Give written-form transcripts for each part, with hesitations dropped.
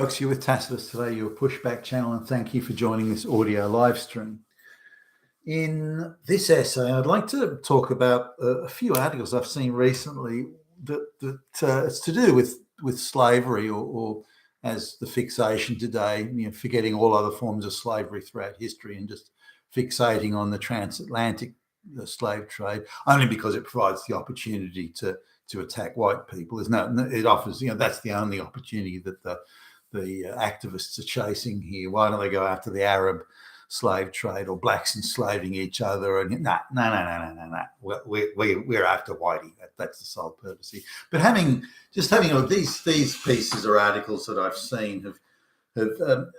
Folks, you're with Tacitus today, your pushback channel, and thank you for joining this audio live stream. In this essay, I'd like to talk about a few articles I've seen recently that it's to do with slavery, or as the fixation today, forgetting all other forms of slavery throughout history and just fixating on the transatlantic slave trade, only because it provides the opportunity to attack white people. It offers, that's the only opportunity that the activists are chasing here. Why don't they go after the Arab slave trade or blacks enslaving each other? And no. We're after whitey. That's the sole purpose here. But having these pieces or articles that I've seen have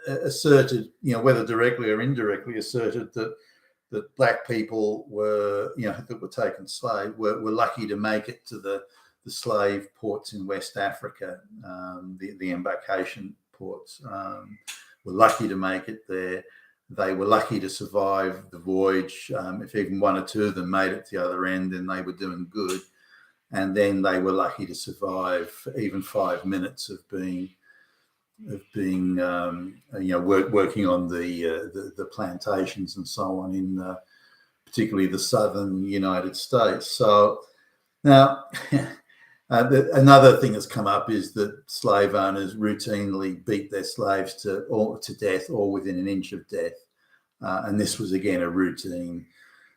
asserted, whether directly or indirectly asserted that black people were, that were taken slave, were lucky to make it to the slave ports in West Africa, the embarkation ports, were lucky to make it there. They were lucky to survive the voyage. If even one or two of them made it to the other end, then they were doing good. And then they were lucky to survive even 5 minutes of being working on the plantations and so on in particularly the southern United States. So now. Another thing that's come up is that slave owners routinely beat their slaves to death or within an inch of death. And this was, again, a routine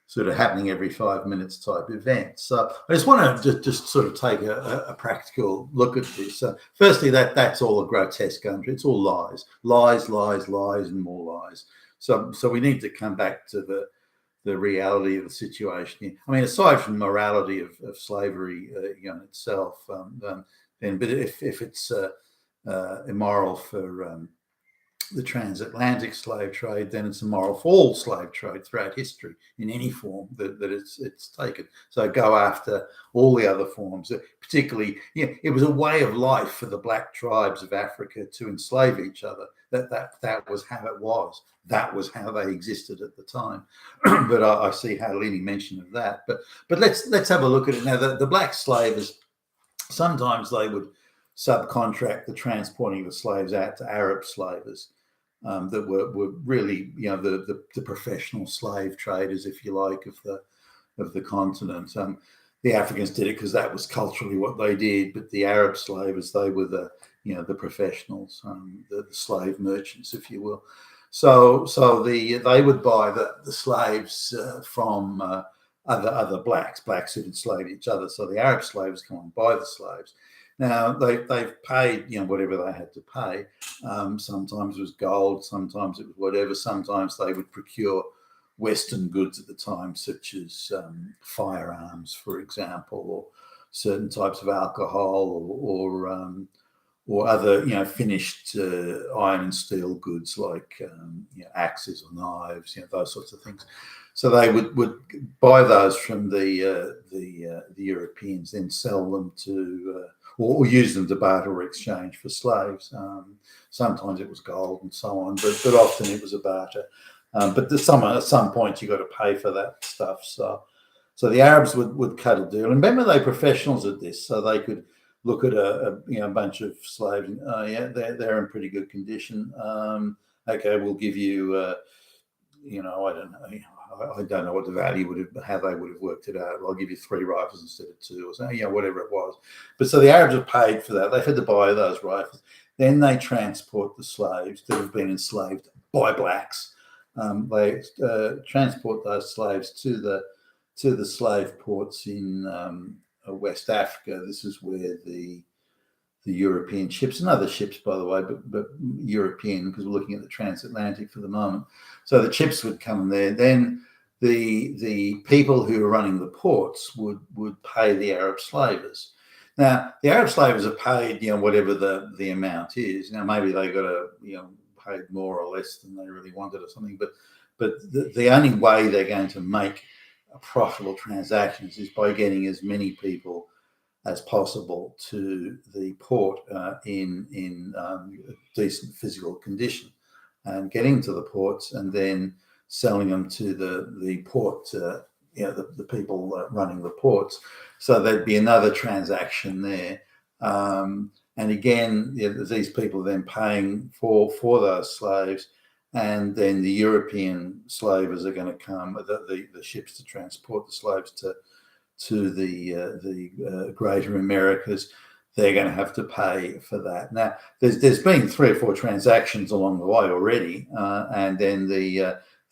sort of happening every 5 minutes type event. So I just want to just sort of take a practical look at this. So firstly, that's all a grotesque country. It's all lies, and more lies. So we need to come back to the reality of the situation. I mean, aside from morality of slavery, in itself, but if it's immoral for the transatlantic slave trade, then it's immoral for all slave trade throughout history in any form that it's taken. So go after all the other forms. Particularly, it was a way of life for the black tribes of Africa to enslave each other. That was how it was. That was how they existed at the time. But I see hardly any mention of that. But let's have a look at it now. The black slavers, sometimes they would subcontract the transporting of the slaves out to Arab slavers that were really, the professional slave traders, if you like, of the continent. The Africans did it because that was culturally what they did, but the Arab slavers, they were the professionals, the slave merchants, if you will. So they would buy the slaves from other blacks who'd enslaved each other. So the Arab slaves come and buy the slaves. Now they've paid whatever they had to pay. Sometimes it was gold, sometimes it was whatever. Sometimes they would procure Western goods at the time, such as firearms, for example, or certain types of alcohol, or other finished iron and steel goods like axes or knives, those sorts of things. So they would buy those from the Europeans, then sell them to or use them to barter or exchange for slaves. Sometimes it was gold and so on, but often it was a barter. But at some point you got to pay for that stuff. So the Arabs would cut a deal, and remember, they're professionals at this, so they could look at a bunch of slaves and they're in pretty good condition. Okay, we'll give you I don't know what the value would have, how they would have worked it out. I'll give you 3 rifles instead of 2, or something, whatever it was. But so the Arabs have paid for that. They've had to buy those rifles. Then they transport the slaves that have been enslaved by blacks. They transport those slaves to the slave ports in West Africa. This is where the European ships, and other ships, by the way, but European, because we're looking at the transatlantic for the moment. So the ships would come there. Then the people who are running the ports would pay the Arab slavers. Now the Arab slavers are paid, whatever the amount is. Now maybe they got paid more or less than they really wanted or something. But the only way they're going to make profitable transactions is by getting as many people as possible to the port in decent physical condition, and getting to the ports and then selling them to the port, the people running the ports. So there'd be another transaction there. And again, these people are then paying for those slaves, and then the European slavers are going to come, the ships to transport the slaves to the greater Americas. They're going to have to pay for that. Now, there's been 3 or 4 transactions along the way already, and then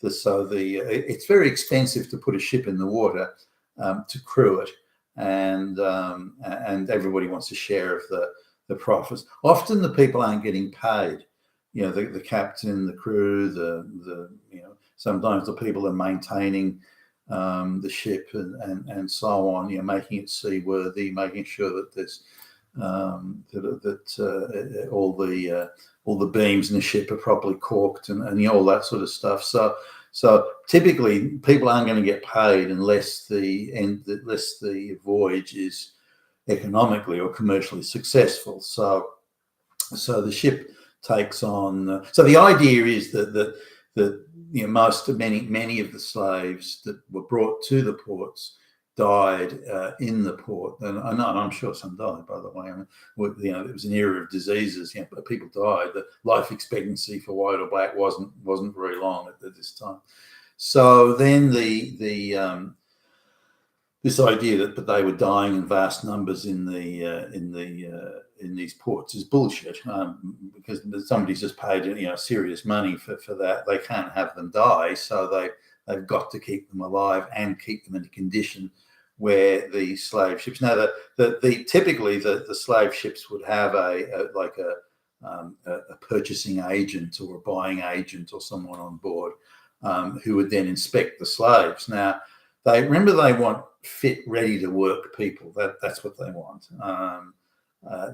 it's very expensive to put a ship in the water, to crew it, and everybody wants a share of the profits. Often the people aren't getting paid. The captain, the crew, sometimes the people are maintaining the ship and so on. Making it seaworthy, making sure that there's all the beams in the ship are properly corked and all that sort of stuff. So typically people aren't going to get paid unless the voyage is economically or commercially successful. So the ship takes on. So the idea is that many of the slaves that were brought to the ports died in the port, and I'm sure some died, by the way. I mean, it was an era of diseases. But people died. The life expectancy for white or black wasn't very long at this time. So then this idea that they were dying in vast numbers in these ports is bullshit, because somebody's just paid serious money for that. They can't have them die, so they've got to keep them alive and keep them in a condition where the slave ships. Now, typically the slave ships would have a purchasing agent or a buying agent or someone on board, who would then inspect the slaves. Now, they want fit, ready to work people. That's what they want.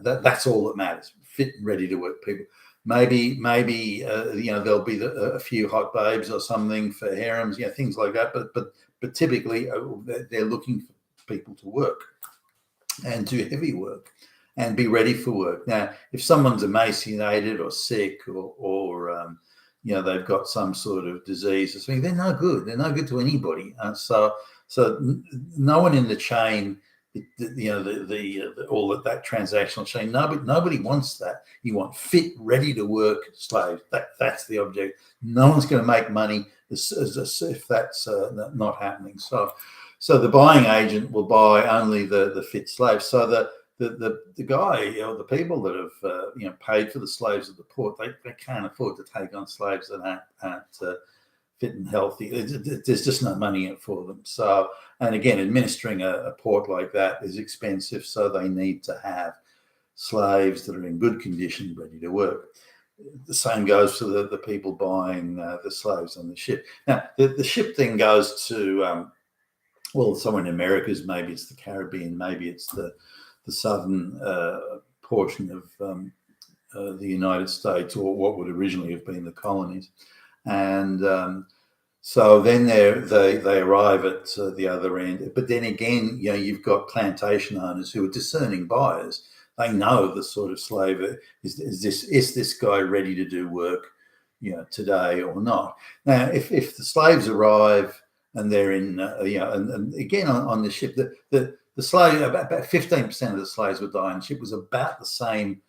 That's all that matters. Fit and ready to work people. Maybe there'll be a few hot babes or something for harems, things like that. But typically they're looking for people to work and do heavy work and be ready for work. Now, if someone's emaciated or sick or they've got some sort of disease or something, they're no good. They're no good to anybody. So no one in the chain, all of that transactional chain, nobody wants that. You want fit, ready to work slaves. That's the object. No one's going to make money if that's not happening. So the buying agent will buy only the fit slaves. So the guy, the people that have paid for the slaves at the port, they can't afford to take on slaves that aren't fit and healthy. There's just no money in it for them. So, and again, administering a port like that is expensive, so they need to have slaves that are in good condition, ready to work. The same goes for the people buying the slaves on the ship. Now, the ship then goes to somewhere in Americas. Maybe it's the Caribbean, maybe it's the southern portion of the United States, or what would originally have been the colonies. And so then they arrive at the other end. But then again, you've got plantation owners who are discerning buyers. They know the sort of slave is this guy ready to do work, today or not. Now, if the slaves arrive and they're in, and again on the ship, the slave, about 15% of the slaves would die on the ship. Was about the same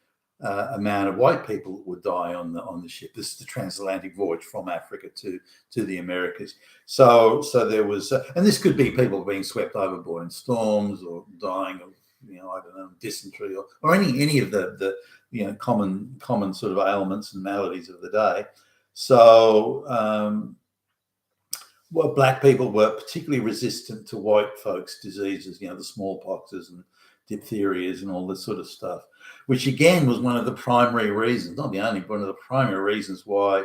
amount of white people that would die on the ship. This is the transatlantic voyage from Africa to the Americas. So there was, and this could be people being swept overboard in storms or dying of dysentery or any of the common sort of ailments and maladies of the day. So black people were particularly resistant to white folks' diseases, the smallpoxes and diphtherias and all this sort of stuff, which again was one of the primary reasons, not the only, but one of the primary reasons why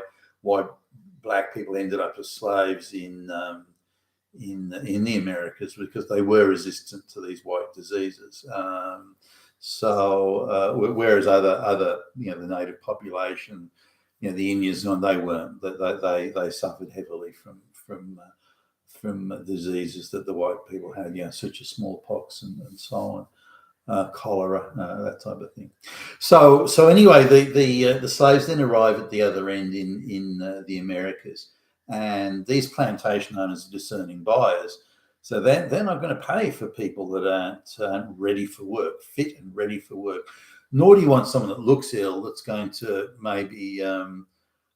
black people ended up as slaves in the Americas, because they were resistant to these white diseases. Whereas other the native population, the Indians, they weren't. They suffered heavily from diseases that the white people had, such as smallpox and so on. Cholera, that type of thing. So anyway, the slaves then arrive at the other end in the Americas, and these plantation owners are discerning buyers. So they're not going to pay for people that aren't ready for work, fit and ready for work. nor do you want someone that looks ill that's going to maybe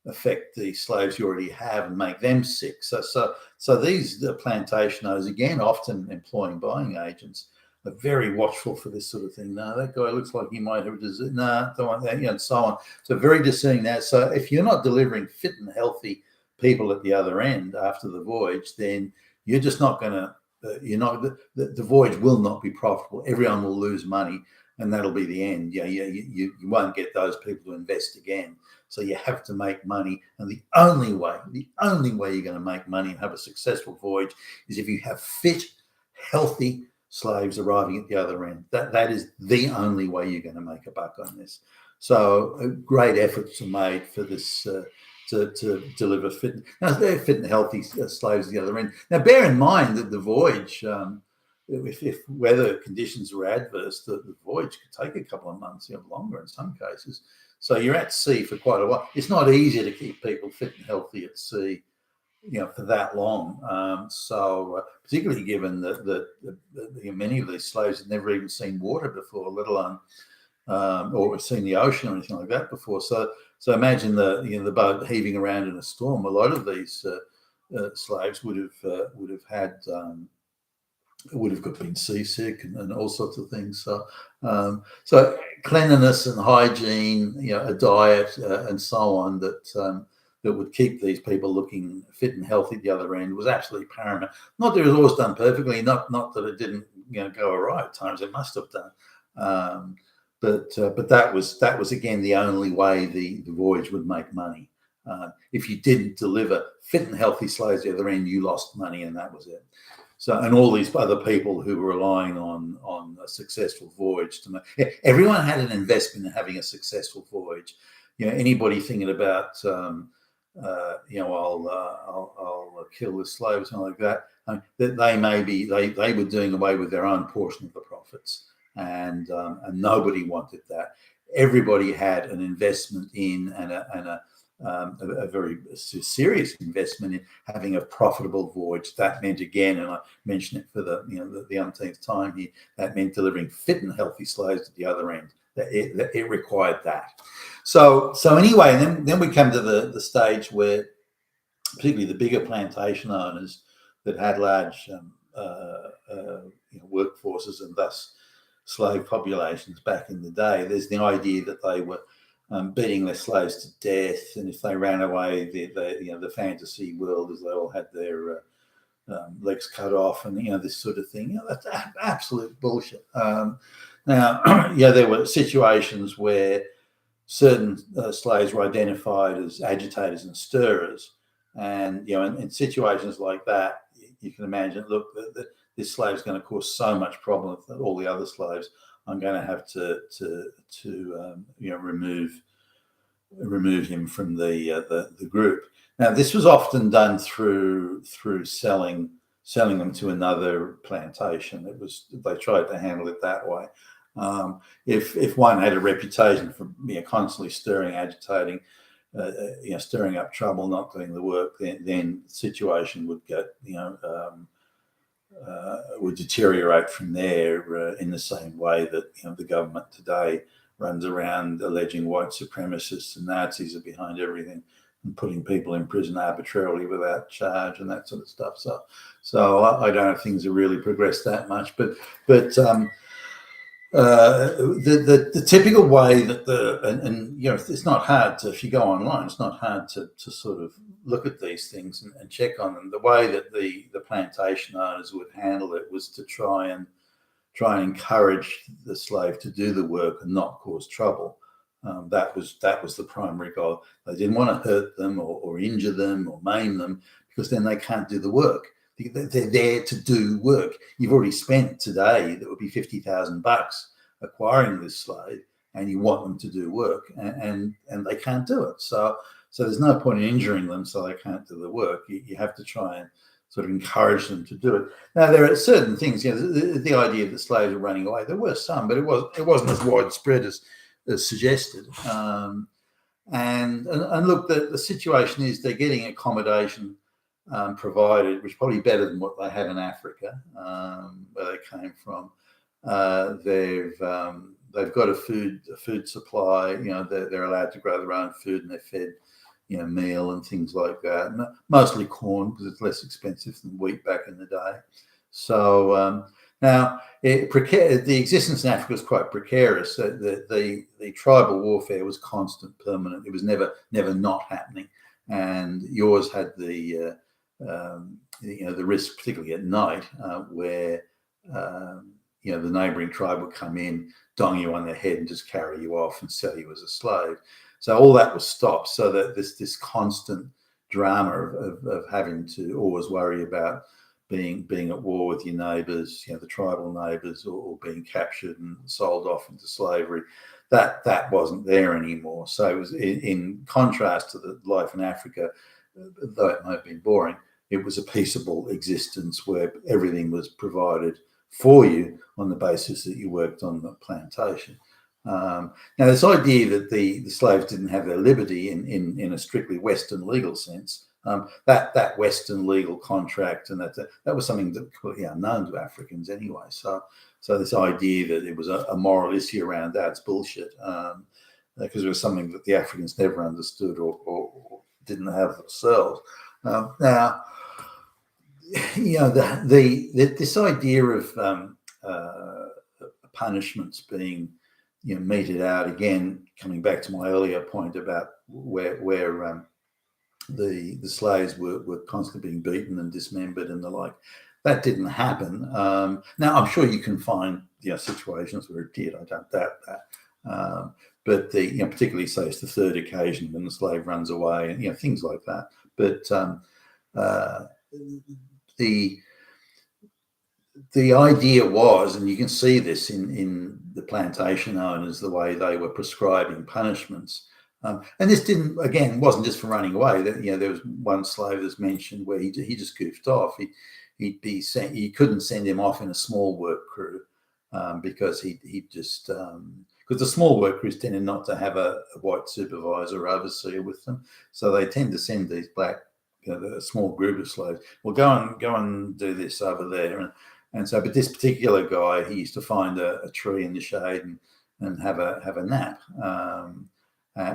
affect the slaves you already have and make them sick. So these plantation owners, again, often employing buying agents, are very watchful for this sort of thing. No, that guy looks like he might have a disease. No, don't want that, and so on. So very discerning that. So if you're not delivering fit and healthy people at the other end after the voyage, then you're just not going to. The voyage will not be profitable. Everyone will lose money, and that'll be the end. You won't get those people to invest again. So you have to make money, and the only way you're going to make money and have a successful voyage is if you have fit, healthy slaves arriving at the other end. That is the only way you're going to make a buck on this. So great efforts are made for this to deliver fit and healthy slaves at the other end. Now, bear in mind that the voyage, if weather conditions are adverse, the voyage could take a couple of months, longer in some cases. So you're at sea for quite a while. It's not easy to keep people fit and healthy at sea, for that long. So particularly given that many of these slaves had never even seen water before, let alone or seen the ocean or anything like that before. So imagine the boat heaving around in a storm. A lot of these slaves would have had. Would have been seasick and all sorts of things. So cleanliness and hygiene, a diet and so on that would keep these people looking fit and healthy at the other end was absolutely paramount. Not that it was always done perfectly, not that it didn't go awry at times. It must have done, but that was again the only way the voyage would make money. If you didn't deliver fit and healthy slaves at the other end, you lost money, and that was it. So, and all these other people who were relying on a successful voyage to make. Everyone had an investment in having a successful voyage. Anybody thinking about, I'll kill the slaves and like that. They were doing away with their own portion of the profits, and nobody wanted that. Everybody had an investment in and a very serious investment in having a profitable voyage. That meant, again, and I mention it for the umpteenth time here, that meant delivering fit and healthy slaves at the other end. It required that. So anyway, then we come to the stage where, particularly the bigger plantation owners that had large workforces and thus slave populations back in the day, there's the idea that they were beating their slaves to death, and if they ran away, the fantasy world is they all had their legs cut off, and this sort of thing. That's absolute bullshit. Now, there were situations where certain slaves were identified as agitators and stirrers, and in situations like that, you can imagine, look, this slave's going to cause so much problem with all the other slaves. I'm going to have to remove him from the group. Now, this was often done through selling them to another plantation. They tried to handle it that way. If one had a reputation for constantly stirring, agitating, stirring up trouble, not doing the work, then the situation would get would deteriorate from there in the same way that the government today runs around alleging white supremacists and Nazis are behind everything and putting people in prison arbitrarily without charge and that sort of stuff. So I don't know if things have really progressed that much, but the typical way that it's not hard to, if you go online, it's not hard to sort of look at these things and check on them. The way that the plantation owners would handle it was to try and encourage the slave to do the work and not cause trouble. That was the primary goal. They didn't want to hurt them or injure them or maim them, because then they can't do the work. They're there to do work. You've already spent today, that would be $50,000 acquiring this slave, and you want them to do work, and they can't do it. So there's no point in injuring them so they can't do the work. You have to try and sort of encourage them to do it. Now, there are certain things, the idea that slaves were running away, there were some, but it wasn't as widespread as suggested. And look, the situation is they're getting accommodation provided, which is probably better than what they had in Africa, where they came from. they've got a food supply. They're allowed to grow their own food, and they're fed meal and things like that. Mostly corn because it's less expensive than wheat back in the day. So now the existence in Africa was quite precarious. The tribal warfare was constant, permanent. It was never not happening, and yours had the risk, particularly at night, where the neighbouring tribe would come in, dong you on the head, and just carry you off and sell you as a slave. So all that was stopped. So that this constant drama of having to always worry about being at war with your neighbours, the tribal neighbours, or being captured and sold off into slavery, that wasn't there anymore. So it was in contrast to the life in Africa, though it might have been boring, it was a peaceable existence where everything was provided for you on the basis that you worked on the plantation. Now, this idea that the slaves didn't have their liberty in a strictly Western legal sense, that Western legal contract, and that was something that was completely unknown to Africans anyway. So this idea that it was a moral issue around that's bullshit, because it was something that the Africans never understood or didn't have themselves. Now, this idea of punishments being meted out, again, coming back to my earlier point about where the slaves were constantly being beaten and dismembered and the like, that didn't happen. Now, I'm sure you can find situations where it did. I don't doubt that. But particularly, say it's the third occasion when the slave runs away, and things like that. But the idea was, and you can see this in the plantation owners, the way they were prescribing punishments. And this wasn't just for running away. There was one slave that's mentioned where he just goofed off. He'd be sent. You couldn't send him off in a small work crew because he just because the small work crews tended not to have a white supervisor or overseer with them, so they tend to send these black, a small group of slaves. Well, go and do this over there. And so, but this particular guy, he used to find a tree in the shade and have a nap.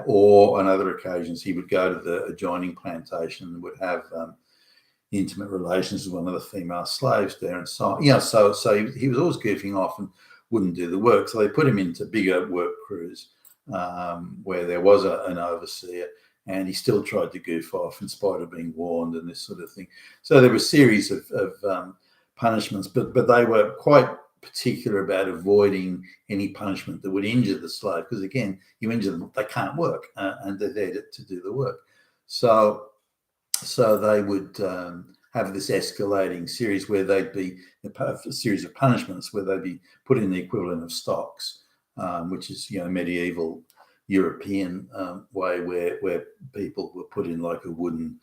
Or on other occasions, he would go to the adjoining plantation and would have intimate relations with one of the female slaves there, and so so he was always goofing off and wouldn't do the work. So they put him into bigger work crews where there was an overseer, and he still tried to goof off in spite of being warned and this sort of thing. So there were a series of punishments, but they were quite particular about avoiding any punishment that would injure the slave, because again, you injure them, they can't work, and they're there to do the work. So they would have this escalating series where they'd be a series of punishments where they'd be put in the equivalent of stocks, which is medieval European way where people were put in like a wooden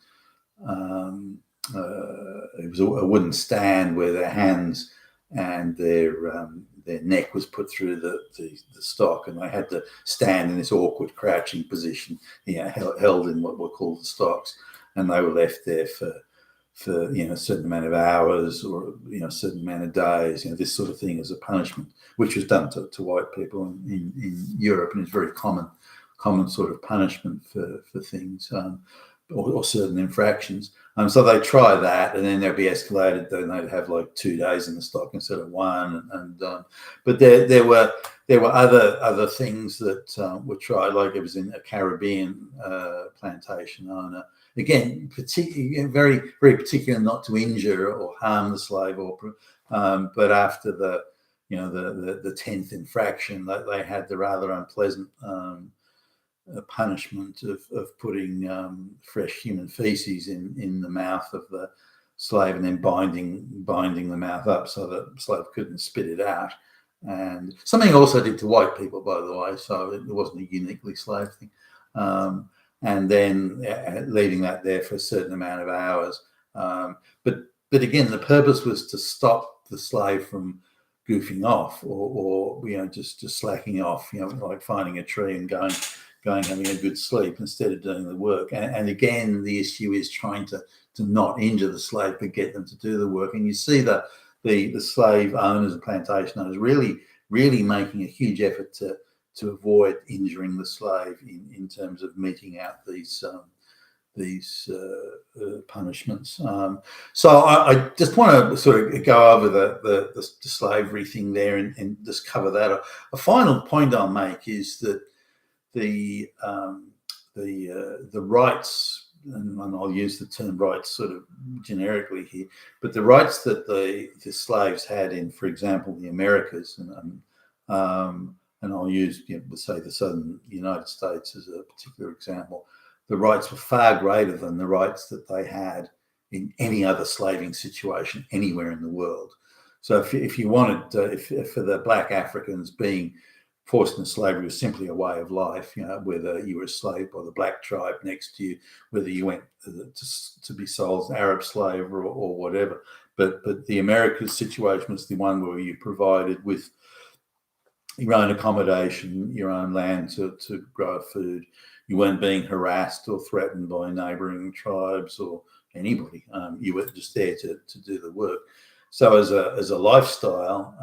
it was a wooden stand where their hands and their neck was put through the stock, and they had to stand in this awkward crouching position, held in what were called the stocks, and they were left there for a certain amount of hours or a certain amount of days, this sort of thing as a punishment, which was done to white people in Europe, and it's very common sort of punishment for things. Or certain infractions. So they try that, and then they'd be escalated. Then they'd have like 2 days in the stock instead of one. But there were other things that were tried. Like it was in a Caribbean plantation owner. Again, very very particular not to injure or harm the slave, but after the 10th infraction, they had the rather unpleasant punishment of putting fresh human feces in the mouth of the slave, and then binding the mouth up so that the slave couldn't spit it out. And something also did to white people, by the way, so it wasn't a uniquely slave thing. And then leaving that there for a certain amount of hours. But again, the purpose was to stop the slave from goofing off or just slacking off, like finding a tree and going having a good sleep instead of doing the work. And again, the issue is trying to not injure the slave but get them to do the work. And you see the slave owners and plantation owners really really making a huge effort to avoid injuring the slave in terms of meting out these punishments. So I just want to sort of go over the slavery thing there and just cover that. A final point I'll make is that the rights, and I'll use the term rights sort of generically here, but the rights that the slaves had in, for example, the Americas, and I'll use, say, the southern United States as a particular example, the rights were far greater than the rights that they had in any other slaving situation anywhere in the world. So if you wanted, if for the black Africans, being forced into slavery was simply a way of life, whether you were a slave by the black tribe next to you, whether you went to be sold as an Arab slave or whatever. But the Americas situation was the one where you provided with your own accommodation, your own land to grow food. You weren't being harassed or threatened by neighbouring tribes or anybody. You were just there to do the work. So as a lifestyle,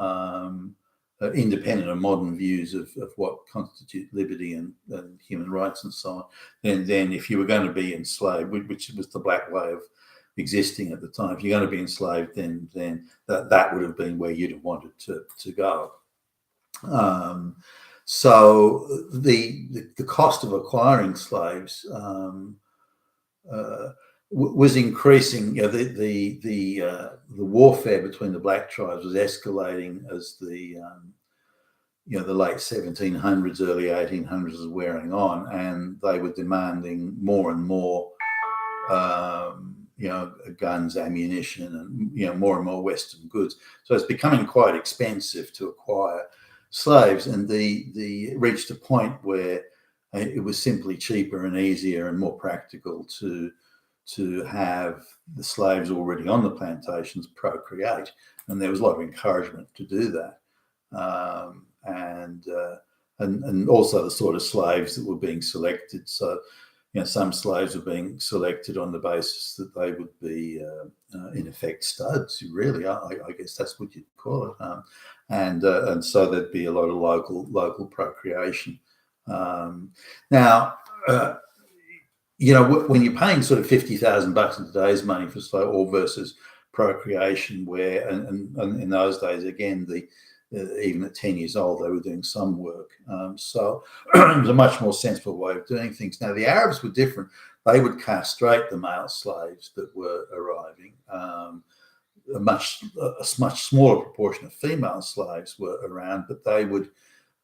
independent of modern views of what constitute liberty and human rights and so on, then if you were going to be enslaved, which was the black way of existing at the time, if you're going to be enslaved, then that would have been where you'd have wanted to go. So the cost of acquiring slaves was increasing. The warfare between the black tribes was escalating as the late 1700s, early 1800s was wearing on, and they were demanding more and more, guns, ammunition, and more and more Western goods. So it's becoming quite expensive to acquire slaves, and the reached a point where it was simply cheaper and easier and more practical to have the slaves already on the plantations procreate, and there was a lot of encouragement to do that, and also the sort of slaves that were being selected. So some slaves were being selected on the basis that they would be in effect studs, really. I guess that's what you'd call it, and so there'd be a lot of local procreation. Now, when you're paying sort of $50,000 in today's money for slave, or versus procreation, where and in those days, again, even at 10 years old, they were doing some work. So it was a much more sensible way of doing things. Now, the Arabs were different. They would castrate the male slaves that were arriving. A much smaller proportion of female slaves were around, but they would,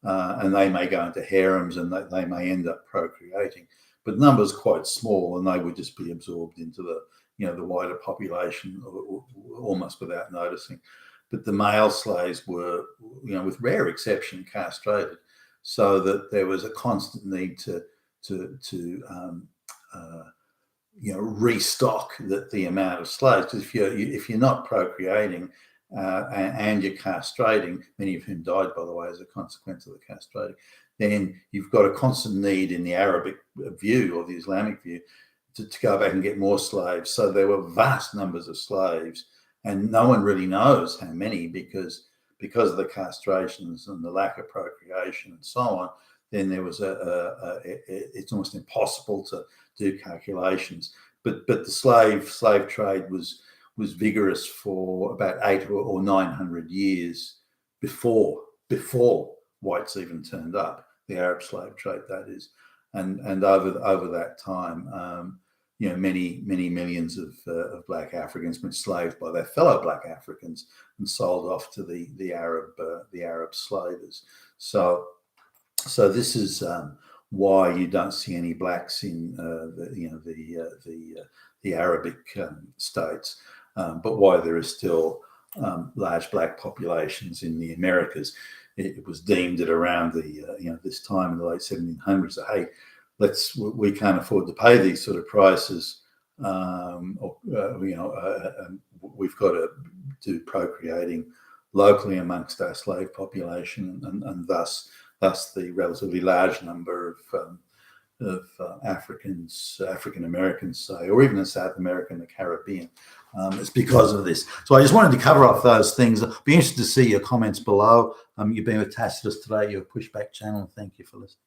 and they may go into harems, and they may end up procreating. But numbers quite small, and they would just be absorbed into the wider population almost without noticing. But the male slaves were, with rare exception, castrated, so that there was a constant need to restock the amount of slaves. Because if you're not procreating and you're castrating, many of whom died, by the way, as a consequence of the castrating, then you've got a constant need in the Arabic view or the Islamic view to go back and get more slaves. So there were vast numbers of slaves, and no one really knows how many, because of the castrations and the lack of procreation and so on. Then there was it's almost impossible to do calculations. But the slave trade was vigorous for about 800 or 900 years before whites even turned up, the Arab slave trade, that is, and over that time, many millions of black Africans were enslaved by their fellow black Africans and sold off to the Arab slavers. So this is why you don't see any blacks in the Arabic states, but why there is still large black populations in the Americas. It was deemed that around this time in the late 1700s that, hey, we can't afford to pay these sort of prices, we've got to do procreating locally amongst our slave population, and thus the relatively large number Africans, African Americans, say, or even in South America and the Caribbean. It's because of this. So I just wanted to cover off those things. I'd be interested to see your comments below. You've been with Tacitus today, your pushback channel. Thank you for listening.